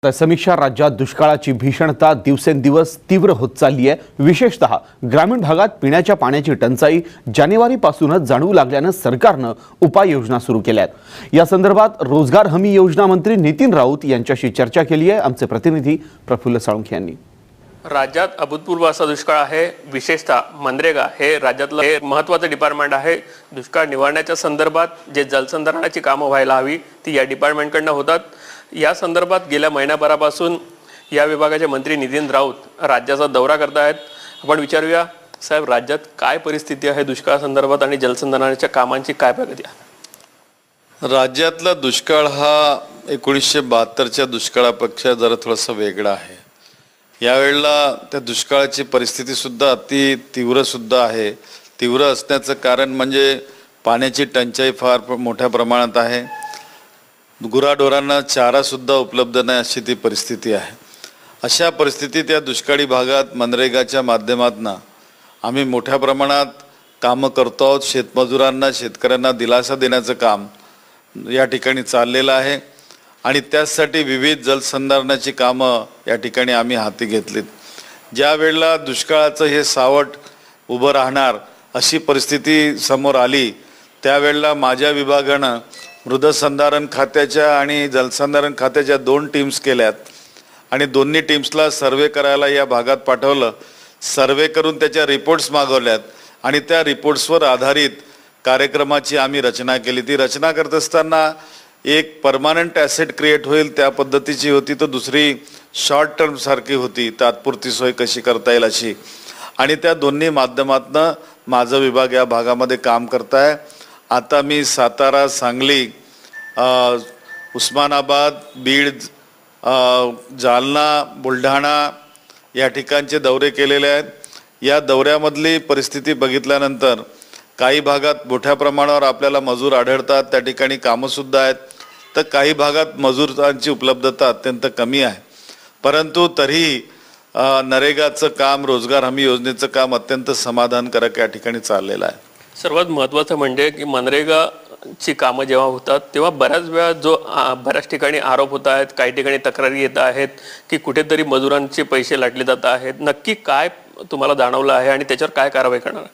समीक्षा राज्यात दुष्काळाची भीषणता दिवसेंदिवस तीव्र होत चालली आहे। विशेषतः ग्रामीण भागात पिण्याच्या पाण्याची टंचाई जानेवारीपासूनच जाणवू लागल्याने सरकारने उपाययोजना सुरू केल्या आहेत। या संदर्भात रोजगार हमी योजना मंत्री नितीन राऊत यांच्याशी चर्चा केली आहे। आमचे प्रतिनिधी प्रफुल्ल साळुंखे यांनी। राज्यात अभूतपूर्व असा दुष्काळ आहे। विशेषतः मनरेगा हे राज्यातलं हे महत्त्वाचं डिपार्टमेंट आहे। दुष्काळ निवारण्याच्या संदर्भात जे जलसंधारणाची कामं व्हायला हवी ती या डिपार्टमेंटकडून होतात। या संदर्भात गेल्या महिन्याभरापासून या विभागाचे मंत्री नितीन राऊत राज्याचा दौरा करत आहेत। आपण विचारूया साहेब, राज्यात काय परिस्थिती आहे दुष्काळ संदर्भात आणि जलसंधारणाच्या कामांची काय प्रगती आहे? राज्यातला दुष्काळ हा 1972च्या दुष्काळापेक्षा जरा थोडासा वेगळा आहे। यावेळेला त्या दुष्काळाची परिस्थिती सुद्धा अति तीव्र सुद्धा आहे। तीव्र असण्याचं कारण म्हणजे पाण्याची टंचाई फार मोठ्या प्रमाणात आहे। गुराढोरांना चारा सुद्धा उपलब्ध नाही अशी ती परिस्थिती आहे। अशा परिस्थितीत या दुष्काळी भागात मनरेगाच्या माध्यमातून आम्ही मोठ्या प्रमाणात कामं करतो आहोत। शेतमजुरांना शेतकऱ्यांना दिलासा देण्याचं काम या ठिकाणी चाललेलं आहे आणि त्यासाठी विविध जलसंधारणाची कामं या ठिकाणी आम्ही हाती घेतलीत। ज्या वेळेला दुष्काळाचं हे सावट उभं राहणार अशी परिस्थिती समोर आली त्यावेळेला माझ्या विभागानं मृदसंधारण खात्याच्या आणि जलसंधारण खात्याच्या 2 टीम्स केल्यात आणि दोन्ही टीम्सला सर्वे करायला या भागात पाठवलं। सर्वे करून त्याच्या रिपोर्ट्स मागवल्यात आणि त्या रिपोर्ट्सवर आधारित कार्यक्रमाची आम्ही रचना केली। ती रचना करत असताना एक परमानंट ॲसेट क्रिएट होईल त्या पद्धतीची होती, तर दुसरी शॉर्ट टर्म सारखी होती, तात्पुरती सोय कशी करता येईल अशी। आणि त्या दोन्ही माध्यमातून माझा विभाग या भागामध्ये काम करत आहे। आता मी सातारा, सांगली, उस्मानाबाद, बीड, जालना, बुलढाणा या ठिकाणचे दौरे केलेले आहेत। या दौऱ्यामधली परिस्थिती बघितल्यानंतर काही भागात मोठ्या प्रमाणावर आपल्याला मजूर आढळतात, त्या ठिकाणी कामंसुद्धा आहेत, तर काही भागात मजुरांची उपलब्धता अत्यंत कमी आहे। परंतु तरीही नरेगाचं काम, रोजगार हमी योजनेचं काम अत्यंत समाधानकारक या ठिकाणी चाललेलं आहे। सर्वात महत्त्वाचं म्हणजे की मनरेगाची कामं जेव्हा होतात तेव्हा बऱ्याच वेळा बऱ्याच ठिकाणी आरोप होत आहेत, काही ठिकाणी तक्रारी येत आहेत की कुठेतरी मजुरांचे पैसे लाटले जात आहेत। नक्की काय तुम्हाला जाणवलं आहे आणि त्याच्यावर काय कारवाई करणार?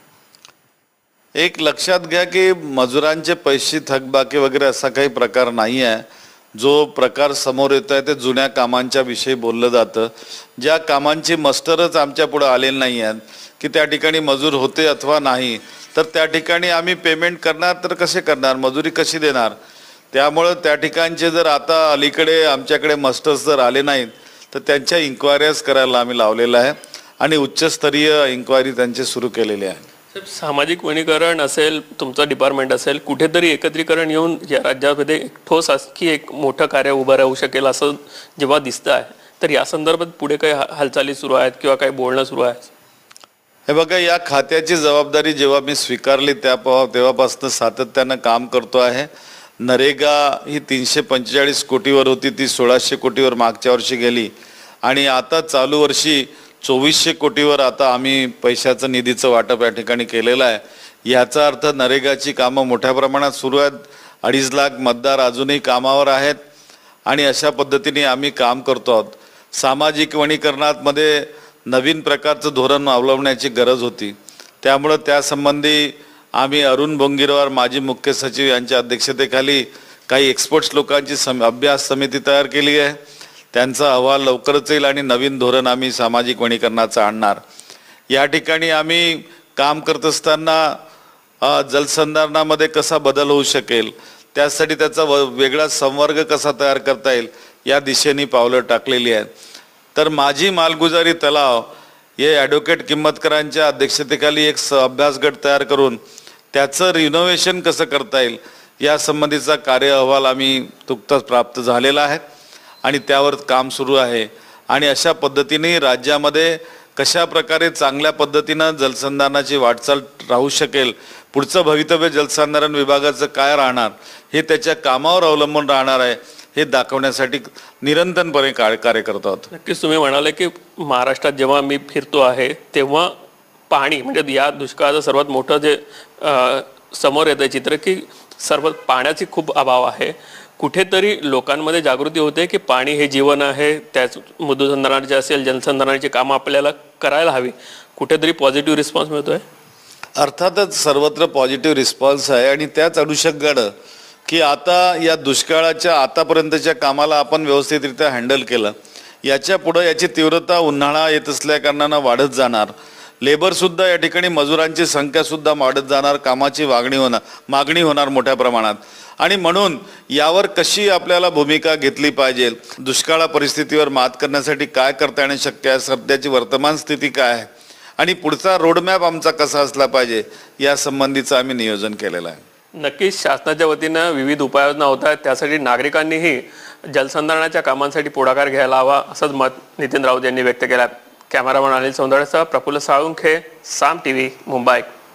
एक लक्षात घ्या की मजुरांचे पैसे थकबाकी वगैरे असा काही प्रकार नाही आहे। जो प्रकार समोर येत आहे ते जुन्या कामांच्या विषयी बोललं जातं। ज्या कामांची मस्टरच आमच्या पुढे आलेली नाही आहेत की त्या ठिकाणी मजूर होते अथवा नाही, तर त्या ठिकाणी आम्ही पेमेंट करणार तर कसे करणार, मजुरी कशी देणार? त्यामुळं त्या ठिकाणचे जर आता अलीकडे आमच्याकडे मस्टर्स जर आले नाहीत तर त्यांच्या इन्क्वायरीज करायला आम्ही लावलेलं आहे आणि उच्चस्तरीय इन्क्वायरी त्यांचे सुरू केलेले आहे। सामाजिक वनीकरण असेल, तुमचं डिपार्टमेंट असेल, कुठेतरी एकत्रीकरण येऊन या राज्यामध्ये ठोस की एक मोठं कार्य उभं राहू शकेल असं जेव्हा दिसतं आहे, तर या संदर्भात पुढे काही हालचाली सुरू आहेत किंवा काही बोलणं सुरू आहे? हे बघा, या खात्याची जबाबदारी जेव्हा मी स्वीकारली तेव्हापासून सातत्यानं काम करतो आहे। नरेगा ही 345 कोटीवर होती, ती 1600 कोटीवर मागच्या वर्षी गेली आणि आता चालू वर्षी 2400 कोटीवर आता आम्ही पैशाचं निधीचं वाटप या ठिकाणी केलेलं आहे। याचा अर्थ नरेगाची कामं मोठ्या प्रमाणात सुरू आहेत। 2.5 लाख मतदार अजूनही कामावर आहेत आणि अशा पद्धतीने आम्ही काम करतो आहोत। सामाजिक वनीकरणामध्ये नवीन प्रकारचं धोरण अवलंबण्याची गरज होती, त्यामुळं त्यासंबंधी आम्ही अरुण बोंगीरवार माजी मुख्य सचिव यांच्या अध्यक्षतेखाली काही एक्सपर्ट्स लोकांची अभ्यास समिती तयार केली आहे। त्यांचा अहवाल लवकरच येईल आणि नवीन धोरण आम्ही सामाजिक वनीकरणाचं आणणार। या ठिकाणी आम्ही काम करत असताना जलसंधारणामध्ये कसा बदल होऊ शकेल, त्यासाठी त्याचा वेगळा संवर्ग कसा तयार करता येईल या दिशेने पावलं टाकलेली आहेत। तर माझी मालगुजारी तलाव हे ॲडव्होकेट किंमतकरांच्या अध्यक्षतेखाली एक अभ्यास गट तयार करून त्याचं रिनोव्हेशन कसं करता येईल या संबंधीचा कार्य अहवाल आम्ही नुकताच प्राप्त झालेला आहे आणि त्यावर काम सुरू आहे। आणि अशा पद्धतीने राज्यामध्ये कशा प्रकारे चांगल्या पद्धतीनं जलसंधारणाची वाटचाल राहू शकेल, पुढचं भवितव्य जलसंधारण विभागाचं काय राहणार हे त्याच्या कामावर अवलंबून राहणार आहे, हे दाखवण्यासाठी निरंतरपणे कार्य करत आहोत। नक्कीच तुम्ही म्हणाले की महाराष्ट्रात जेव्हा मी फिरतो आहे तेव्हा पाणी म्हणजे या दुष्काळाचं सर्वात मोठं जे समोर येतं चित्र की सर्व पाण्याची खूप अभाव आहे। कुठेतरी लोकांमध्ये जागृती होते की पाणी हे जीवन आहे, त्याच मृदूसंधारणाचे असेल जलसंधारणाची कामं आपल्याला करायला हवी. कुठेतरी पॉझिटिव्ह रिस्पॉन्स मिळतोय. अर्थातच सर्वत्र पॉझिटिव्ह रिस्पॉन्स आहे आणि त्याच अनुषंगानं की आता या दुष्काळाच्या आतापर्यंतच्या कामाला आपण व्यवस्थितरित्या हँडल केलं. याच्या पुढं याची तीव्रता उन्हाळा येत असल्या कारणानं वाढत जाणार. लेबरसुद्धा या ठिकाणी मजुरांची संख्यासुद्धा वाढत जाणार. कामाची मागणी होणार मोठ्या प्रमाणात. आणि म्हणून यावर कशी आपल्याला भूमिका घेतली पाहिजे, दुष्काळ परिस्थितीवर मात करण्यासाठी काय करता येणं शक्य आहे, सध्याची वर्तमान स्थिती काय आहे आणि पुढचा रोडमॅप आमचा कसा असला पाहिजे या संबंधीचं आम्ही नियोजन केलेलं आहे. नक्कीच शासनाच्या वतीनं विविध उपाययोजना होत आहेत. त्यासाठी नागरिकांनीही जलसंधारणाच्या कामांसाठी पुढाकार घ्यायला हवा असंच मत नितीन राऊत यांनी व्यक्त केलं. कॅमेरामन अनिल सौंदर्यासह प्रफुल्ल साळुंखे, साम टीव्ही, मुंबई.